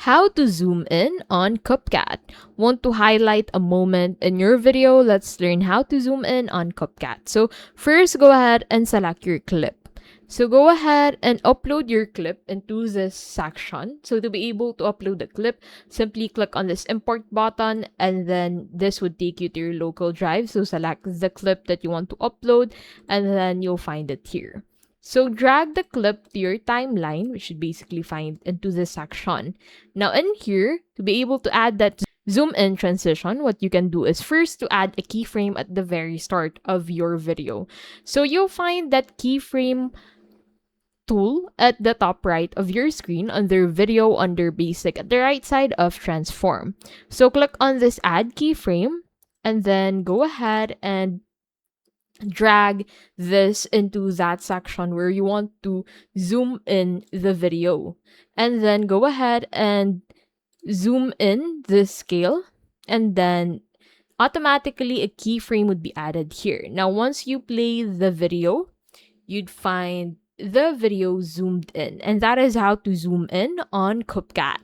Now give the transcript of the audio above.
How to zoom in on CapCut. Want to highlight a moment in your video? Let's learn how to zoom in on CapCut. So first, go ahead and select your clip. So go ahead and upload your clip into this section. So to be able to upload the clip, simply click on this import button, and then this would take you to your local drive. So select the clip that you want to upload, and then you'll find it here. So drag the clip to your timeline, which should basically find into this section. Now in here, to be able to add that zoom in transition, what you can do is first to add a keyframe at the very start of your video. So you'll find that keyframe tool at the top right of your screen under video under basic at the right side of transform. So click on this add keyframe and then go ahead and drag this into that section where you want to zoom in the video, and then go ahead and zoom in the scale, and then automatically a keyframe would be added here. Now once you play the video, you'd find the video zoomed in, and that is how to zoom in on CapCut.